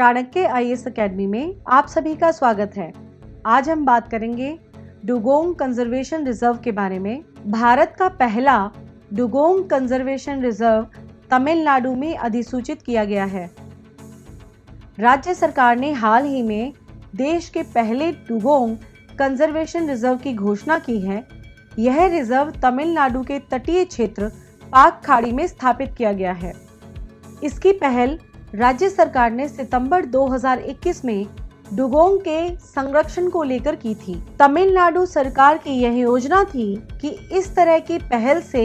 Chanakya IAS academy में आप सभी का स्वागत है। आज हम बात करेंगे डुगोंग कंजर्वेशन रिजर्व के बारे में। भारत का पहला डुगोंग कंजर्वेशन रिजर्व तमिलनाडु में अधिसूचित किया गया है। राज्य सरकार ने हाल ही में देश के पहले डुगोंग कंजर्वेशन रिजर्व की घोषणा की है। यह रिजर्व तमिलनाडु के तटीय क्षेत्र पाक खाड़ी में स्थापित किया गया है। इसकी पहल राज्य सरकार ने सितंबर 2021 में डुगोंग के संरक्षण को लेकर की थी। तमिलनाडु सरकार की यह योजना थी कि इस तरह की पहल से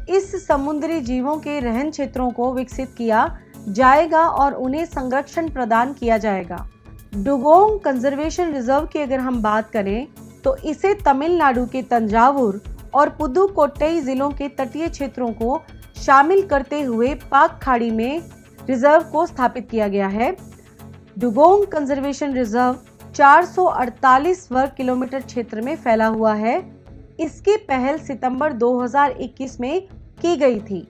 इस समुद्री जीवों के रहन क्षेत्रों को विकसित किया जाएगा और उन्हें संरक्षण प्रदान किया जाएगा। डुगोंग कंजर्वेशन रिजर्व की अगर हम बात करें तो इसे तमिलनाडु के तंजावुर और पुदुकोट्टई जिलों के तटीय क्षेत्रों को शामिल करते हुए पाक खाड़ी में रिजर्व को स्थापित किया गया है। डुगोंग कंजर्वेशन रिजर्व 448 वर्ग किलोमीटर क्षेत्र में फैला हुआ है। इसकी पहल सितंबर 2021 में की गई थी।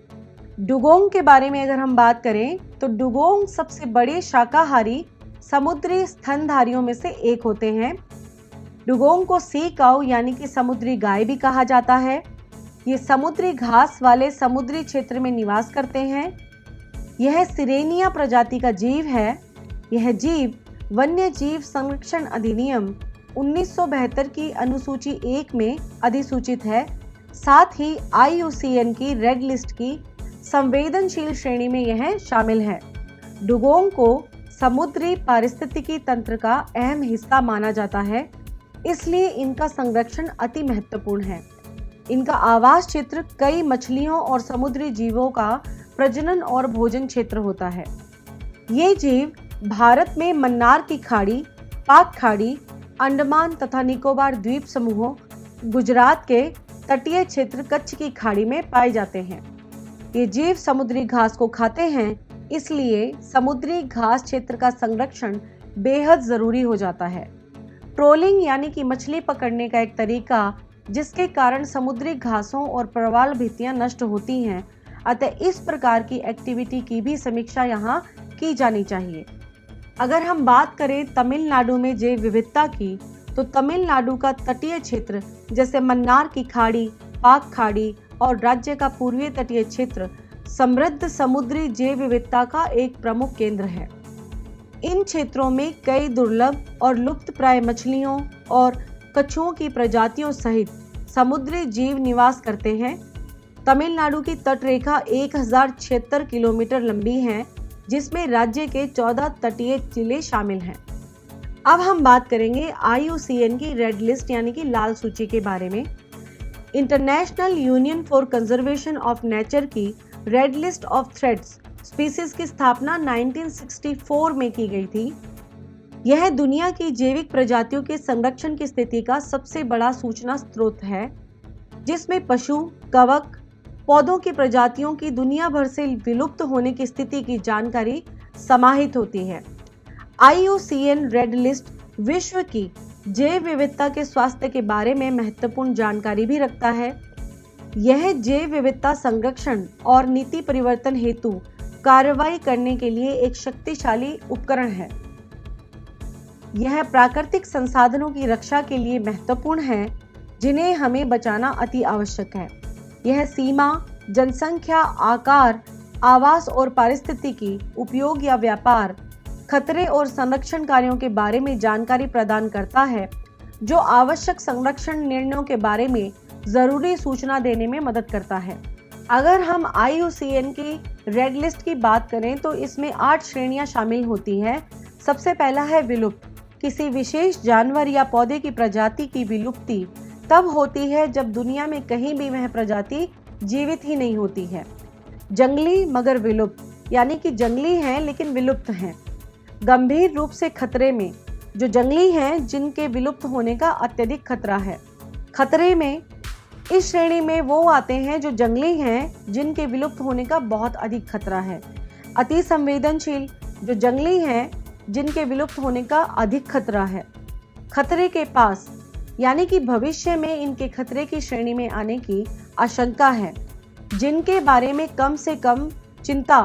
डुगोंग के बारे में अगर हम बात करें तो डुगोंग सबसे बड़े शाकाहारी समुद्री स्तनधारियों में से एक होते हैं। डुगोंग को सी काऊ यानी कि समुद्री गाय भी कहा जाता है। ये समुद्री घास वाले समुद्री क्षेत्र में निवास करते हैं। यह सिरेनिया प्रजाति का जीव है। यह जीव वन्य जीव संरक्षण अधिनियम 1972 की अनुसूची 1 में अधिसूचित है। साथ ही IUCN की रेड लिस्ट की संवेदनशील श्रेणी में यह शामिल है। डुगोंग को समुद्री पारिस्थितिकी तंत्र का अहम हिस्सा माना जाता है, इसलिए इनका संरक्षण अति महत्वपूर्ण है। इनका आवास क्षेत्र कई मछलियों और समुद्री जीवों का प्रजनन और भोजन क्षेत्र होता है। ये जीव भारत में मन्नार की खाड़ी, पाक खाड़ी, अंडमान तथा निकोबार द्वीप समूहों, गुजरात के तटीय क्षेत्र कच्छ की खाड़ी में पाए जाते हैं। ये जीव समुद्री घास को खाते हैं, इसलिए समुद्री घास क्षेत्र का संरक्षण बेहद जरूरी हो जाता है। ट्रोलिंग यानी कि मछली पकड़ने का एक तरीका जिसके कारण समुद्री घासों और प्रवाल भित्तियां नष्ट होती हैं, अतः इस प्रकार की एक्टिविटी की भी समीक्षा यहाँ की जानी चाहिए। अगर हम बात करें तमिलनाडु में जैव विविधता की, तो तमिलनाडु का तटीय क्षेत्र जैसे मन्नार की खाड़ी, पाक खाड़ी और राज्य का पूर्वी तटीय क्षेत्र समृद्ध समुद्री जैव विविधता का एक प्रमुख केंद्र है। इन क्षेत्रों में कई दुर्लभ और लुप्तप्राय मछलियों और कछुओं की प्रजातियों सहित समुद्री जीव निवास करते हैं। तमिलनाडु की तटरेखा 1076 किलोमीटर लंबी है, जिसमें राज्य के 14 तटीय जिले शामिल हैं। अब हम बात करेंगे IUCN की रेड लिस्ट यानी कि लाल सूची के बारे में। International Union for Conservation of Nature की Red List of threats species की स्थापना 1964 में की गई थी। यह दुनिया की जैविक प्रजातियों के संरक्षण की स्थिति का सबसे बड़ा सूचना स्रोत है, जिसमें पशु, कवक, पौधों की प्रजातियों की दुनिया भर से विलुप्त होने की स्थिति की जानकारी समाहित होती है। IUCN रेड लिस्ट विश्व की जैव विविधता के स्वास्थ्य के बारे में महत्वपूर्ण जानकारी भी रखता है। यह जैव विविधता संरक्षण और नीति परिवर्तन हेतु कार्रवाई करने के लिए एक शक्तिशाली उपकरण है। यह प्राकृतिक संसाधनों की रक्षा के लिए महत्वपूर्ण है, जिन्हें हमें बचाना अति आवश्यक है। यह सीमा, जनसंख्या, आकार, आवास और पारिस्थितिकी, उपयोग या व्यापार, खतरे और संरक्षण कार्यों के बारे में जानकारी प्रदान करता है, जो आवश्यक संरक्षण निर्णयों के बारे में जरूरी सूचना देने में मदद करता है। अगर हम IUCN की रेड लिस्ट की बात करें तो इसमें 8 श्रेणियां शामिल होती हैं। सबसे पहला है विलुप्त। किसी विशेष जानवर या पौधे की प्रजाति की विलुप्ति तब होती है जब दुनिया में कहीं भी वह प्रजाति जीवित ही नहीं होती है। जंगली मगर विलुप्त यानी कि जंगली हैं लेकिन विलुप्त हैं। गंभीर रूप से खतरे में, जो जंगली हैं जिनके विलुप्त होने का अत्यधिक खतरा है। खतरे में इस श्रेणी में वो आते हैं जो जंगली हैं जिनके विलुप्त होने का बहुत अधिक खतरा है। अति संवेदनशील, जो जंगली हैं जिनके विलुप्त होने का अधिक खतरा है। खतरे के पास यानी कि भविष्य में इनके खतरे की श्रेणी में आने की आशंका है, जिनके बारे में कम से कम चिंता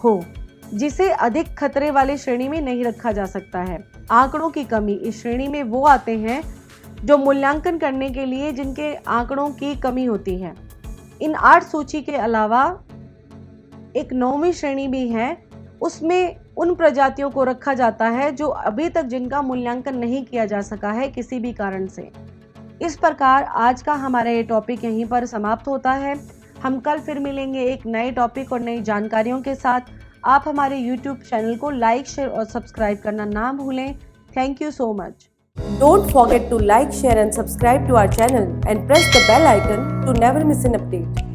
हो। जिसे अधिक खतरे वाले श्रेणी में नहीं रखा जा सकता है। आंकड़ों की कमी, इस श्रेणी में वो आते हैं जो मूल्यांकन करने के लिए जिनके आंकड़ों की कमी होती है। इन 8 सूची के अलावा एक 9वीं श्रेणी भी है, उसमें उन प्रजातियों को रखा जाता है जो अभी तक जिनका मूल्यांकन नहीं किया जा सका है किसी भी कारण से। इस प्रकार आज का हमारा ये टॉपिक यहीं पर समाप्त होता है। हम कल फिर मिलेंगे एक नए टॉपिक और नई जानकारियों के साथ। आप हमारे YouTube चैनल को लाइक, शेयर और सब्सक्राइब करना ना भूलें। Thank you so much. Don't forget to like, share and subscribe to our channel and press the bell icon to never miss an update.